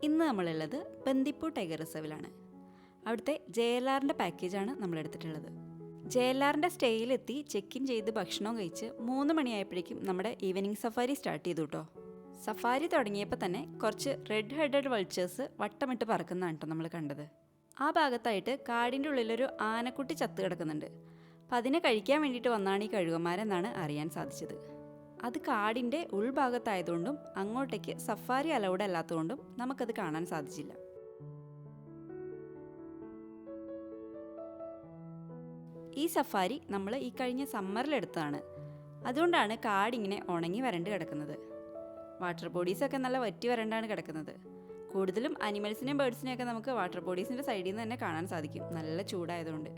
ഇന്ന് നമ്മളുള്ളത് ബന്ദിപ്പൂർ ടൈഗർ റിസർവിലാണ്. അവിടുത്തെ JLRൻ്റെ പാക്കേജാണ് നമ്മളെടുത്തിട്ടുള്ളത്. JLRൻ്റെ സ്റ്റേയിലെത്തി ചെക്ക് ഇൻ ചെയ്ത് ഭക്ഷണവും കഴിച്ച് 3 മണിയായപ്പോഴേക്കും നമ്മുടെ ഈവനിങ് സഫാരി സ്റ്റാർട്ട് ചെയ്തു കേട്ടോ. സഫാരി തുടങ്ങിയപ്പോൾ തന്നെ കുറച്ച് റെഡ് ഹെഡഡ് വൾച്ചേഴ്സ് വട്ടമിട്ട് പറക്കുന്നതാണ് കേട്ടോ നമ്മൾ കണ്ടത്. ആ ഭാഗത്തായിട്ട് കാടിൻ്റെ ഉള്ളിലൊരു ആനക്കുട്ടി ചത്ത് കിടക്കുന്നുണ്ട്. അപ്പം അതിനെ കഴിക്കാൻ വേണ്ടിയിട്ട് വന്നാണ് ഈ കഴുകന്മാരെന്നാണ് അറിയാൻ സാധിച്ചത്. അത് കാടിൻ്റെ ഉൾഭാഗത്തായതുകൊണ്ടും അങ്ങോട്ടേക്ക് സഫാരി അലൗഡ് അല്ലാത്തതുകൊണ്ടും നമുക്കത് കാണാൻ സാധിച്ചില്ല. ഈ സഫാരി നമ്മൾ ഈ കഴിഞ്ഞ സമ്മറിലെടുത്തതാണ്. അതുകൊണ്ടാണ് കാടിങ്ങനെ ഉണങ്ങി വരണ്ട് കിടക്കുന്നത്. വാട്ടർ ബോഡീസൊക്കെ നല്ല വറ്റി വരണ്ടാണ് കിടക്കുന്നത്. കൂടുതലും അനിമൽസിനെയും ബേർഡ്സിനെയൊക്കെ നമുക്ക് വാട്ടർ ബോഡീസിൻ്റെ സൈഡിൽ നിന്ന് തന്നെ കാണാൻ സാധിക്കും, നല്ല ചൂടായതുകൊണ്ട്.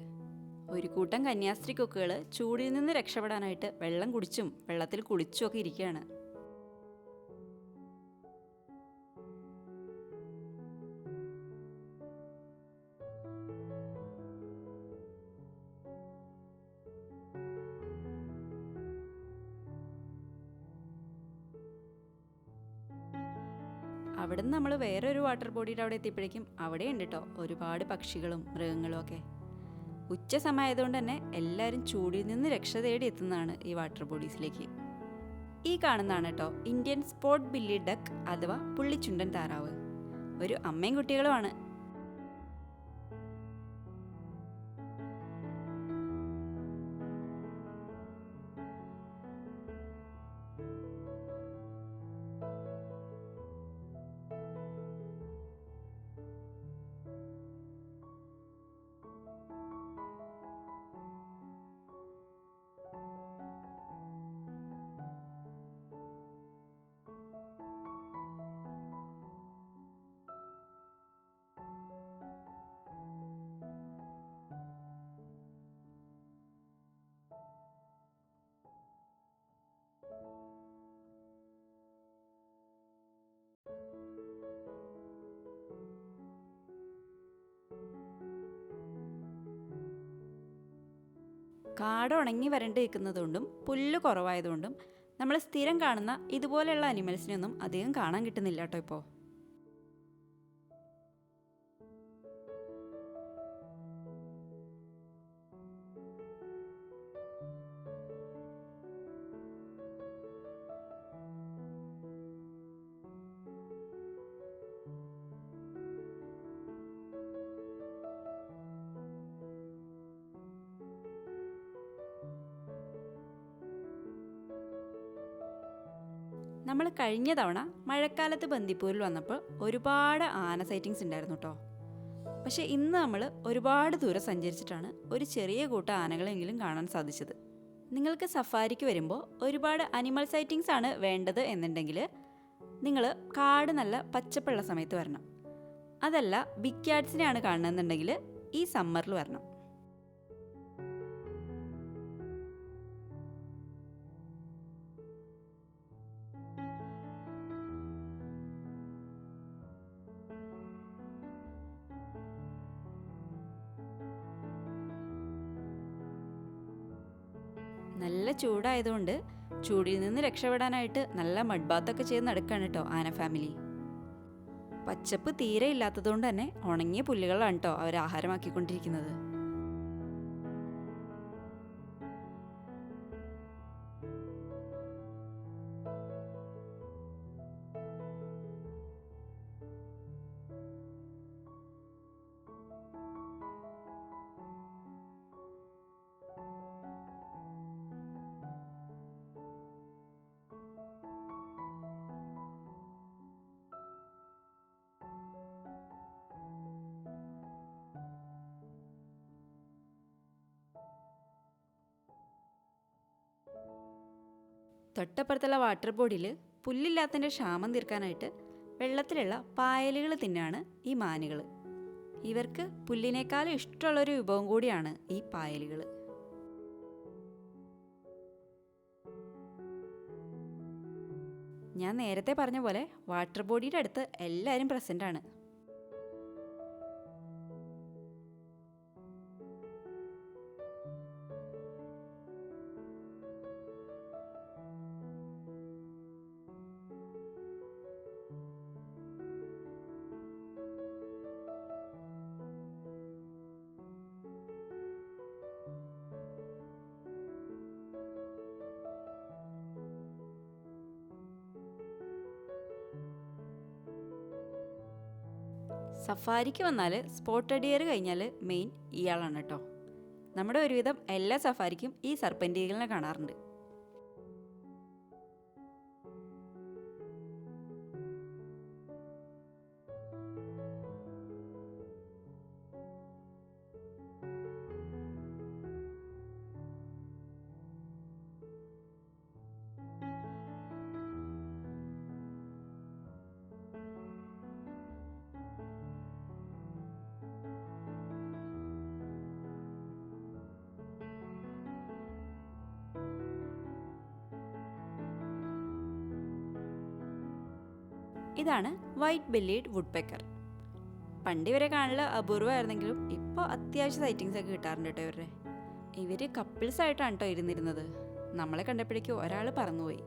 ഒരു കൂട്ടം കന്യാസ്ത്രീ കൊക്കുകൾ ചൂടിൽ നിന്ന് രക്ഷപ്പെടാനായിട്ട് വെള്ളം കുടിച്ചും വെള്ളത്തിൽ കുളിച്ചും ഒക്കെ ഇരിക്കുകയാണ്. അവിടെ നിന്ന് നമ്മൾ വേറൊരു വാട്ടർ ബോഡിയുടെ അവിടെ എത്തിയപ്പോഴേക്കും അവിടെ ഉണ്ട് കേട്ടോ ഒരുപാട് പക്ഷികളും മൃഗങ്ങളും ഒക്കെ. ഉച്ച സമയമായതുകൊണ്ട് തന്നെ എല്ലാവരും ചൂടിൽ നിന്ന് രക്ഷ തേടി എത്തുന്നതാണ് ഈ വാട്ടർ ബോഡീസിലേക്ക്. ഈ കാണുന്നതാണ് കേട്ടോ ഇന്ത്യൻ സ്പോട്ട് ബില്ലി ഡക്ക് അഥവാ പുള്ളിച്ചുണ്ടൻ താറാവ്. ഒരു അമ്മയും കുട്ടികളുമാണ്. കാട് ഉണങ്ങി വരണ്ട് നിൽക്കുന്നതുകൊണ്ടും പുല്ല് കുറവായതുകൊണ്ടും നമ്മൾ സ്ഥിരം കാണുന്ന ഇതുപോലെയുള്ള അനിമൽസിനൊന്നും അധികം കാണാൻ കിട്ടുന്നില്ല കേട്ടോ ഇപ്പോൾ. നമ്മൾ കഴിഞ്ഞ തവണ മഴക്കാലത്ത് ബന്ദിപ്പൂരിൽ വന്നപ്പോൾ ഒരുപാട് ആന സൈറ്റിങ്സ് ഉണ്ടായിരുന്നു കേട്ടോ. പക്ഷേ ഇന്ന് നമ്മൾ ഒരുപാട് ദൂരം സഞ്ചരിച്ചിട്ടാണ് ഒരു ചെറിയ കൂട്ടം ആനകളെങ്കിലും കാണാൻ സാധിച്ചത്. നിങ്ങൾക്ക് സഫാരിക്ക് വരുമ്പോൾ ഒരുപാട് അനിമൽ സൈറ്റിങ്സ് ആണ് വേണ്ടത് എന്നുണ്ടെങ്കിൽ നിങ്ങൾ കാട് നല്ല പച്ചപ്പുള്ള സമയത്ത് വരണം. അതല്ല ബിഗ് ക്യാറ്റ്സിനെയാണ് കാണുന്നതെന്നുണ്ടെങ്കിൽ ഈ സമ്മറിൽ വരണം. നല്ല ചൂടായതുകൊണ്ട് ചൂടിൽ നിന്ന് രക്ഷപ്പെടാനായിട്ട് നല്ല മഡ് ബാത്തൊക്കെ ചെയ്ത് നടക്കുകയാണ് കേട്ടോ ആന ഫാമിലി. പച്ചപ്പ് തീരെ ഇല്ലാത്തതുകൊണ്ട് തന്നെ ഉണങ്ങിയ പുല്ലുകളാണ് കേട്ടോ അവർ ആഹാരമാക്കിക്കൊണ്ടിരിക്കുന്നത്. തൊട്ടപ്പുറത്തുള്ള വാട്ടർ ബോഡിയിൽ പുല്ലില്ലാത്തതിൻ്റെ ക്ഷാമം തീർക്കാനായിട്ട് വെള്ളത്തിലുള്ള പായലുകൾ തിന്നാണ് ഈ മാനുകൾ. ഇവർക്ക് പുല്ലിനേക്കാളും ഇഷ്ടമുള്ളൊരു വിഭവം കൂടിയാണ് ഈ പായലുകൾ. ഞാൻ നേരത്തെ പറഞ്ഞ പോലെ വാട്ടർ ബോഡിയുടെ അടുത്ത് എല്ലാവരും പ്രസൻ്റാണ്. സഫാരിക്ക് വന്നാൽ സ്പോട്ടഡ് ഡിയർ കഴിഞ്ഞാൽ മെയിൻ ഇയാളാണ് കേട്ടോ. നമ്മുടെ ഒരുവിധം എല്ലാ സഫാരിക്കും ഈ സർപ്പൻ്റ് ഈഗിളിനെ കാണാറുണ്ട്. ഇതാണ് വൈറ്റ് ബെല്ലീഡ് വുഡ് പെക്കർ. പണ്ട് ഇവരെ കാണൽ അപൂർവമായിരുന്നെങ്കിലും ഇപ്പോൾ അത്യാവശ്യം സൈറ്റിങ്സ് ഒക്കെ കിട്ടാറുണ്ട് കേട്ടോ ഇവരുടെ. ഇവർ കപ്പിൾസായിട്ടാണ് കേട്ടോ ഇരുന്നിരുന്നത്. നമ്മളെ കണ്ടപ്പോഴേക്കും ഒരാൾ പറന്നുപോയി.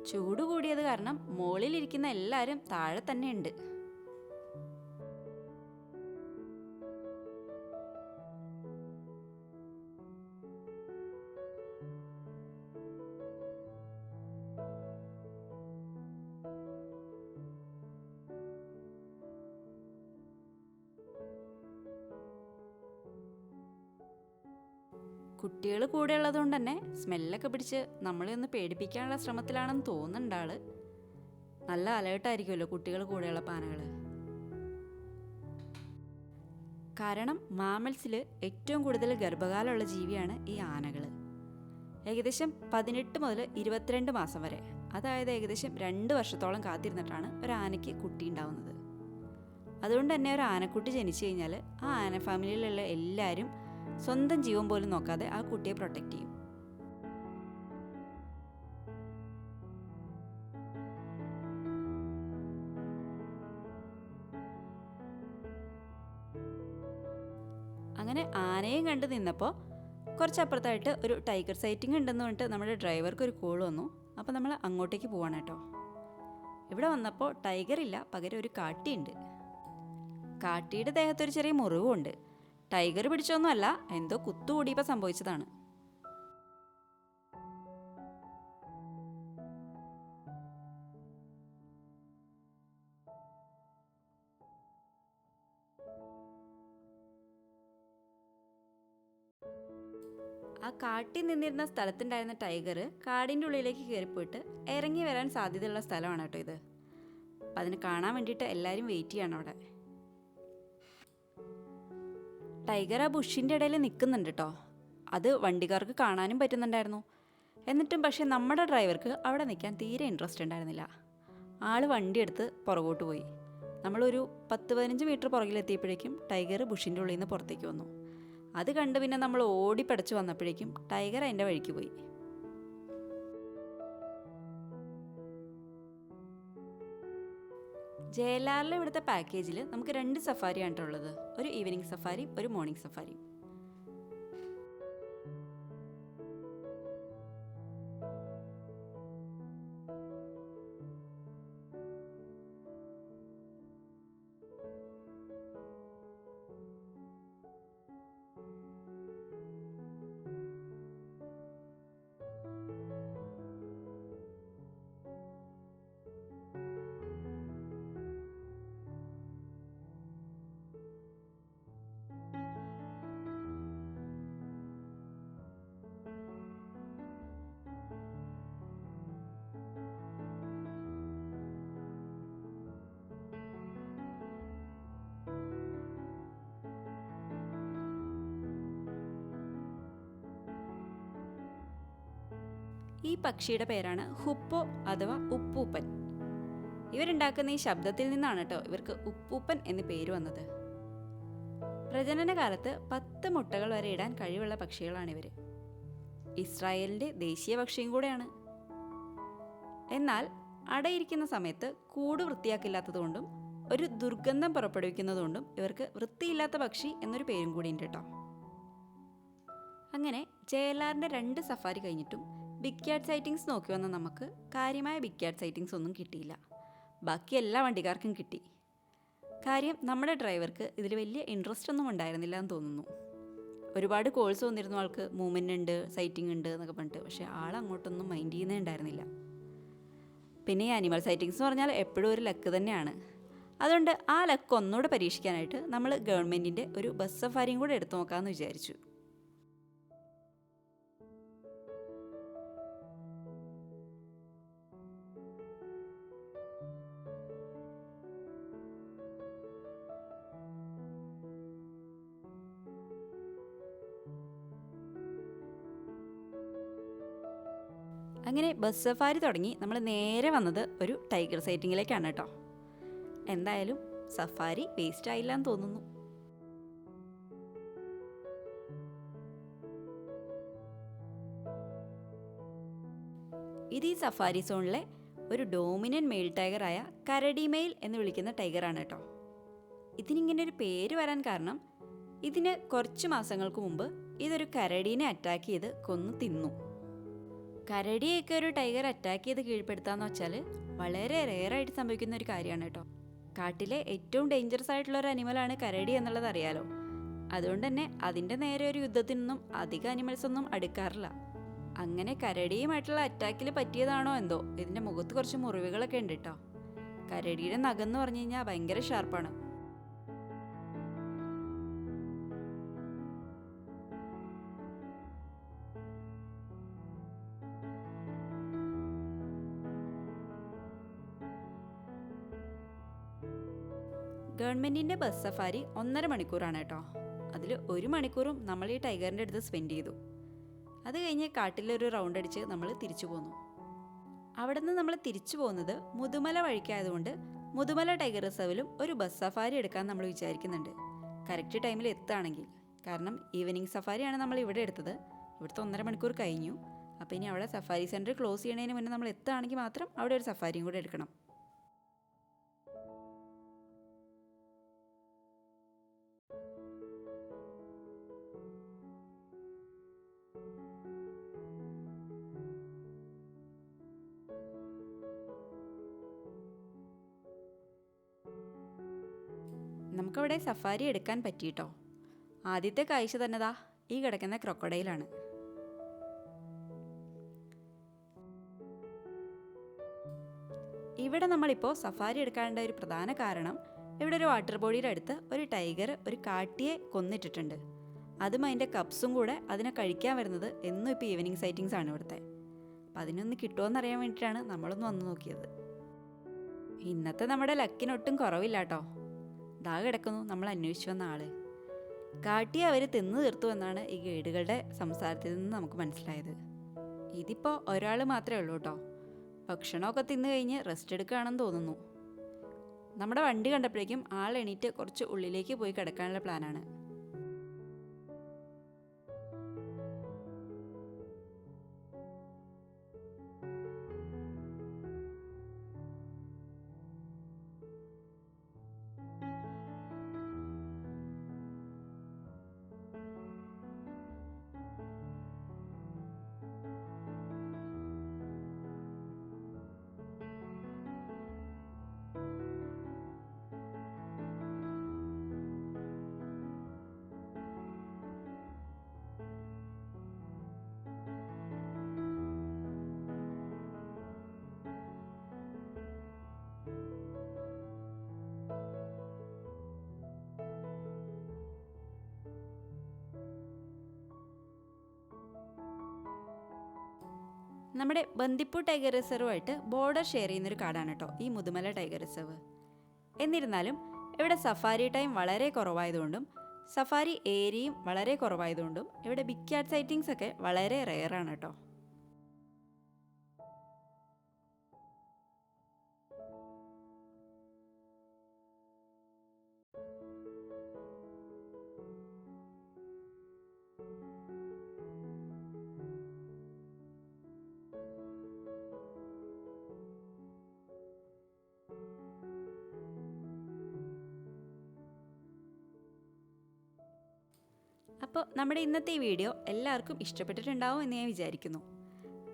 ചൂട് കൂടിയത് കാരണം മുകളിലിരിക്കുന്ന എല്ലാവരും താഴെ തന്നെ ഉണ്ട്. കുട്ടികൾ കൂടെ ഉള്ളതുകൊണ്ട് തന്നെ സ്മെല്ലൊക്കെ പിടിച്ച് നമ്മളെ ഒന്ന് പേടിപ്പിക്കാനുള്ള ശ്രമത്തിലാണെന്ന് തോന്നുന്നുണ്ട് ആള്. നല്ല അലേർട്ടായിരിക്കുമല്ലോ കുട്ടികൾ കൂടെയുള്ള ആനകൾ. കാരണം മാമൽസിൽ ഏറ്റവും കൂടുതൽ ഗർഭകാലമുള്ള ജീവിയാണ് ഈ ആനകൾ. ഏകദേശം 18 മുതൽ 22 മാസം വരെ, അതായത് ഏകദേശം 2 വർഷത്തോളം കാത്തിരുന്നിട്ടാണ് ഒരു ആനയ്ക്ക് കുട്ടി ഉണ്ടാവുന്നത്. അതുകൊണ്ട് തന്നെ ഒരു ആനക്കുട്ടി ജനിച്ചു കഴിഞ്ഞാൽ ആ ആന ഫാമിലിയിലുള്ള എല്ലാവരും സ്വന്തം ജീവൻ പോലും നോക്കാതെ ആ കുട്ടിയെ പ്രൊട്ടക്റ്റ് ചെയ്യും. അങ്ങനെ ആനയും കണ്ട് നിന്നപ്പോൾ കുറച്ചപ്പുറത്തായിട്ട് ഒരു ടൈഗർ സൈറ്റിംഗ് ഉണ്ടെന്ന് പറഞ്ഞിട്ട് നമ്മുടെ ഡ്രൈവർക്ക് ഒരു കോൾ വന്നു. അപ്പോൾ നമ്മൾ അങ്ങോട്ടേക്ക് പോവാണ് കേട്ടോ. ഇവിടെ വന്നപ്പോൾ ടൈഗർ ഇല്ല, പകരം ഒരു കാട്ടിയുണ്ട്. കാട്ടിയുടെ ദേഹത്തൊരു ചെറിയ മുറിവുണ്ട്. ടൈഗർ പിടിച്ചൊന്നുമല്ല, എന്തോ കുത്തുകൂടിയപ്പോൾ സംഭവിച്ചതാണ്. ആ കാട്ടിൽ നിന്നിരുന്ന സ്ഥലത്തുണ്ടായിരുന്ന ടൈഗർ കാടിൻ്റെ ഉള്ളിലേക്ക് കയറിപ്പോയിട്ട് ഇറങ്ങി വരാൻ സാധ്യതയുള്ള സ്ഥലമാണ് കേട്ടോ ഇത്. അപ്പം അതിന് കാണാൻ വേണ്ടിയിട്ട് എല്ലാവരും വെയിറ്റ് ചെയ്യണം അവിടെ. ടൈഗർ ആ ബുഷിൻ്റെ ഇടയിൽ നിൽക്കുന്നുണ്ട് കേട്ടോ. അത് വണ്ടിക്കാർക്ക് കാണാനും പറ്റുന്നുണ്ടായിരുന്നു. എന്നിട്ടും പക്ഷേ നമ്മുടെ ഡ്രൈവർക്ക് അവിടെ നിൽക്കാൻ തീരെ ഇൻട്രസ്റ്റ് ഉണ്ടായിരുന്നില്ല. ആൾ വണ്ടിയെടുത്ത് പുറകോട്ട് പോയി. നമ്മളൊരു 10-15 മീറ്റർ പുറകിലെത്തിയപ്പോഴേക്കും ടൈഗർ ബുഷിൻ്റെ ഉള്ളിൽ നിന്ന് പുറത്തേക്ക് വന്നു. അത് കണ്ട് പിന്നെ നമ്മൾ ഓടിപ്പടച്ച് വന്നപ്പോഴേക്കും ടൈഗർ അതിൻ്റെ വഴിക്ക് പോയി. JLRൽ ഇവിടുത്തെ പാക്കേജിൽ നമുക്ക് 2 സഫാരിയാണ് ഉള്ളത്. ഒരു ഈവനിങ് സഫാരിയും ഒരു മോർണിംഗ് സഫാരിയും. ഈ പക്ഷിയുടെ പേരാണ് ഹുപ്പോ അഥവാ ഉപ്പൂപ്പൻ. ഇവരുണ്ടാക്കുന്ന ഈ ശബ്ദത്തിൽ നിന്നാണ് കേട്ടോ ഇവർക്ക് ഉപ്പൂപ്പൻ എന്ന് പേര് വന്നത്. പ്രജനന കാലത്ത് 10 മുട്ടകൾ വരെ ഇടാൻ കഴിവുള്ള പക്ഷികളാണിവർ. ഇസ്രായേലിൻ്റെ ദേശീയ പക്ഷിയും കൂടെയാണ്. എന്നാൽ അടയിരിക്കുന്ന സമയത്ത് കൂട് വൃത്തിയാക്കില്ലാത്തതുകൊണ്ടും ഒരു ദുർഗന്ധം പുറപ്പെടുവിക്കുന്നതുകൊണ്ടും ഇവർക്ക് വൃത്തിയില്ലാത്ത പക്ഷി എന്നൊരു പേരും കൂടി ഉണ്ട് കേട്ടോ. അങ്ങനെ JLRന്റെ 2 സഫാരി കഴിഞ്ഞിട്ടും ബിഗ് ക്യാറ്റ് സൈറ്റിങ്സ് നോക്കി വന്ന നമുക്ക് കാര്യമായ ബിഗ് ക്യാറ്റ് സൈറ്റിങ്സ് ഒന്നും കിട്ടിയില്ല. ബാക്കി എല്ലാ വണ്ടിക്കാർക്കും കിട്ടി. കാര്യം നമ്മുടെ ഡ്രൈവർക്ക് ഇതിൽ വലിയ ഇൻട്രസ്റ്റ് ഒന്നും ഉണ്ടായിരുന്നില്ല എന്ന് തോന്നുന്നു. ഒരുപാട് കോൾസ് വന്നിരുന്നു ആൾക്ക്, മൂവ്മെൻ്റ് ഉണ്ട്, സൈറ്റിംഗ് ഉണ്ട് എന്നൊക്കെ പറഞ്ഞിട്ട്. പക്ഷേ ആൾ അങ്ങോട്ടൊന്നും മൈൻഡ് ചെയ്യുന്നേ ഉണ്ടായിരുന്നില്ല. പിന്നെ ഈ ആനിമൽ സൈറ്റിങ്സ് എന്ന് പറഞ്ഞാൽ എപ്പോഴും ഒരു ലക്ക് തന്നെയാണ്. അതുകൊണ്ട് ആ ലക്ക് ഒന്നുകൂടെ പരീക്ഷിക്കാനായിട്ട് നമ്മൾ ഗവൺമെൻറ്റിൻ്റെ ഒരു ബസ് സഫാരിയും കൂടെ എടുത്തു നോക്കാമെന്ന് വിചാരിച്ചു. അങ്ങനെ ബസ് സഫാരി തുടങ്ങി നമ്മൾ നേരെ വന്നത് ഒരു ടൈഗർ സൈറ്റിങ്ങിലേക്കാണ് കേട്ടോ. എന്തായാലും സഫാരി വേസ്റ്റ് ആയില്ല എന്ന് തോന്നുന്നു. ഇത് ഈ സഫാരി സോണിലെ ഒരു ഡോമിനൻ്റ് മെയിൽ ടൈഗറായ കരടി മെയിൽ എന്ന് വിളിക്കുന്ന ടൈഗറാണ് കേട്ടോ. ഇതിനിങ്ങനെ ഒരു പേര് വരാൻ കാരണം ഇതിന് കുറച്ച് മാസങ്ങൾക്ക് മുമ്പ് ഇതൊരു കരടീനെ അറ്റാക്ക് ചെയ്ത് കൊന്നു തിന്നു. കരടിയൊക്കെ ഒരു ടൈഗർ അറ്റാക്ക് ചെയ്ത് കീഴ്പ്പെടുത്താന്ന് വെച്ചാൽ വളരെ റെയറായിട്ട് സംഭവിക്കുന്ന ഒരു കാര്യമാണ് കേട്ടോ. കാട്ടിലെ ഏറ്റവും ഡേഞ്ചറസ് ആയിട്ടുള്ള ഒരു അനിമലാണ് കരടി എന്നുള്ളത് അറിയാലോ. അതുകൊണ്ട് തന്നെ അതിൻ്റെ നേരെ ഒരു യുദ്ധത്തിനൊന്നും അധികം അനിമൽസ് ഒന്നും അടുക്കാറില്ല. അങ്ങനെ കരടിയുമായിട്ടുള്ള അറ്റാക്കിൽ പറ്റിയതാണോ എന്തോ ഇതിൻ്റെ മുഖത്ത് കുറച്ച് മുറിവുകളൊക്കെ ഉണ്ട് കേട്ടോ. കരടിയുടെ നഖം എന്ന് പറഞ്ഞു കഴിഞ്ഞാൽ ഭയങ്കര ഷാർപ്പാണ്. ഗവൺമെൻറ്റിൻ്റെ ബസ് സഫാരി 1.5 മണിക്കൂറാണ് കേട്ടോ. അതിൽ 1 മണിക്കൂറും നമ്മൾ ഈ ടൈഗറിൻ്റെ അടുത്ത് സ്പെൻഡ് ചെയ്തു. അത് കഴിഞ്ഞ് കാട്ടിലൊരു റൗണ്ട് അടിച്ച് നമ്മൾ തിരിച്ചു പോന്നു. അവിടെ നിന്ന് നമ്മൾ തിരിച്ചു പോകുന്നത് മുതുമല വഴിക്കായതുകൊണ്ട് മുതുമല ടൈഗർ റിസർവിലും ഒരു ബസ് സഫാരി എടുക്കാൻ നമ്മൾ വിചാരിക്കുന്നുണ്ട്, കറക്റ്റ് ടൈമിൽ എത്തുകയാണെങ്കിൽ. കാരണം ഈവനിങ് സഫാരിയാണ് നമ്മൾ ഇവിടെ എടുത്തത്. ഇവിടുത്തെ 1.5 മണിക്കൂർ കഴിഞ്ഞു. അപ്പോൾ ഇനി അവിടെ സഫാരി സെൻറ്റർ ക്ലോസ് ചെയ്യണതിന് മുന്നേ നമ്മൾ എത്തുകയാണെങ്കിൽ മാത്രം അവിടെ ഒരു സഫാരിയും കൂടെ എടുക്കണം. നമുക്കവിടെ സഫാരി എടുക്കാൻ പറ്റിയിട്ടോ. ആദ്യത്തെ കാഴ്ച തന്നെതാ ഈ കിടക്കുന്ന ക്രൊക്കഡൈലാണ്. ഇവിടെ നമ്മളിപ്പോൾ സഫാരി എടുക്കാനുള്ള ഒരു പ്രധാന കാരണം ഇവിടെ ഒരു വാട്ടർ ബോഡിയുടെ അടുത്ത് ഒരു ടൈഗർ ഒരു കാട്ടിയെ കൊന്നിട്ടിട്ടുണ്ട്. അതും അതിൻ്റെ കപ്സും കൂടെ അതിനെ കഴിക്കാൻ വരുന്നത് എന്നും ഇപ്പോൾ ഈവനിങ് സൈറ്റിങ്സ് ആണ് ഇവിടുത്തെ. അപ്പം അതിനൊന്ന് കിട്ടുമോയെന്നറിയാൻ വേണ്ടിയിട്ടാണ് നമ്മളൊന്ന് വന്ന് നോക്കിയത്. ഇന്നത്തെ നമ്മുടെ ലക്കിനൊട്ടും കുറവില്ല കേട്ടോ. ദാ കിടക്കുന്നു നമ്മൾ അന്വേഷിച്ചു വന്ന ആള്. കാട്ടി അവർ തിന്നു തീർത്തു എന്നാണ് ഈ ഗൈഡുകളുടെ സംസാരത്തിൽ നിന്ന് നമുക്ക് മനസ്സിലായത്. ഇതിപ്പോൾ ഒരാൾ മാത്രമേ ഉള്ളൂ കേട്ടോ. ഭക്ഷണമൊക്കെ തിന്നു കഴിഞ്ഞ് റെസ്റ്റ് എടുക്കുകയാണെന്ന് തോന്നുന്നു. നമ്മുടെ വണ്ടി കണ്ടപ്പോഴേക്കും ആൾ എണീറ്റ് കുറച്ച് ഉള്ളിലേക്ക് പോയി കിടക്കാനുള്ള പ്ലാനാണ്. നമ്മുടെ ബന്ദിപ്പൂർ ടൈഗർ റിസർവുമായിട്ട് ബോർഡർ ഷെയർ ചെയ്യുന്നൊരു കാടാണ് കേട്ടോ ഈ മുതുമല ടൈഗർ റിസർവ്. എന്നിരുന്നാലും ഇവിടെ സഫാരി ടൈം വളരെ കുറവായതുകൊണ്ടും സഫാരി ഏരിയയും വളരെ കുറവായതുകൊണ്ടും ഇവിടെ ബിഗ് ക്യാറ്റ് സൈറ്റിങ്സ് ഒക്കെ വളരെ റെയറാണ് കേട്ടോ. അപ്പോൾ നമ്മുടെ ഇന്നത്തെ ഈ വീഡിയോ എല്ലാവർക്കും ഇഷ്ടപ്പെട്ടിട്ടുണ്ടാവും എന്ന് ഞാൻ വിചാരിക്കുന്നു.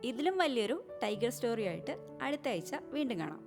ഇതിലും വലിയൊരു ടൈഗർ സ്റ്റോറിയായിട്ട് അടുത്ത ആഴ്ച വീണ്ടും കാണാം.